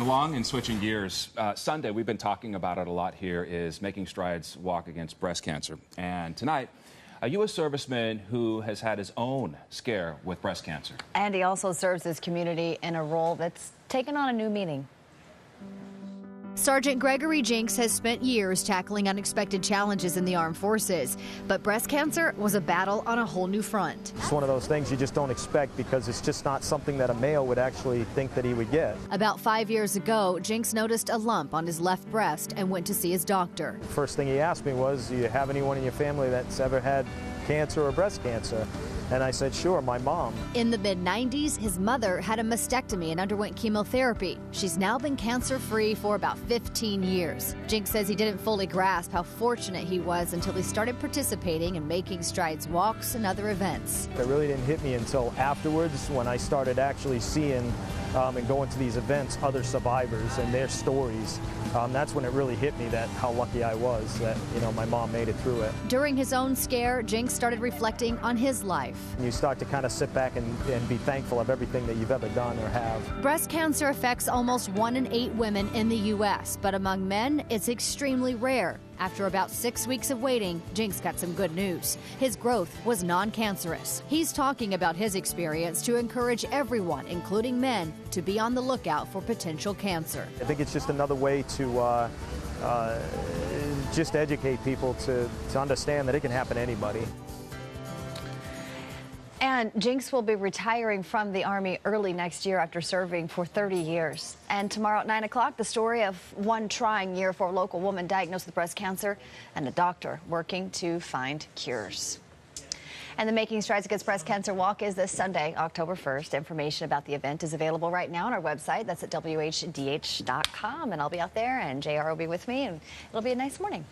Along and switching gears, Sunday, we've been talking about it a lot here, is Making Strides Walk Against Breast Cancer. And tonight, a U.S. serviceman who has had his own scare with breast cancer. And he also serves his community in a role that's taken on a new meaning. Sergeant Gregory Jencks has spent years tackling unexpected challenges in the armed forces, but breast cancer was a battle on a whole new front. It's one of those things you just don't expect because it's just not something that a male would actually think that he would get. About 5 years ago, Jencks noticed a lump on his left breast and went to see his doctor. First thing he asked me was, do you have anyone in your family that's ever had cancer or breast cancer? And I said, sure, my mom. In the mid-90s, his mother had a mastectomy and underwent chemotherapy. She's now been cancer-free for about 15 years. Jencks says he didn't fully grasp how fortunate he was until he started participating in Making Strides walks and other events. It really didn't hit me until afterwards when I started actually seeing and going to these events, other survivors and their stories. That's when it really hit me that how lucky I was that, my mom made it through it. During his own scare, Jencks started reflecting on his life. You start to kind of sit back and be thankful of everything that you've ever done or have. Breast cancer affects almost 1 in 8 women in the U.S., but among men, it's extremely rare. After about 6 weeks of waiting, Jencks got some good news. His growth was non-cancerous. He's talking about his experience to encourage everyone, including men, to be on the lookout for potential cancer. I think it's just another way to just educate people to understand that it can happen to anybody. And Jencks will be retiring from the Army early next year after serving for 30 years. And tomorrow at 9 o'clock, the story of one trying year for a local woman diagnosed with breast cancer and a doctor working to find cures. And the Making Strides Against Breast Cancer Walk is this Sunday, October 1st. Information about the event is available right now on our website. That's at WHDH.com. And I'll be out there, and JR will be with me, and it'll be a nice morning.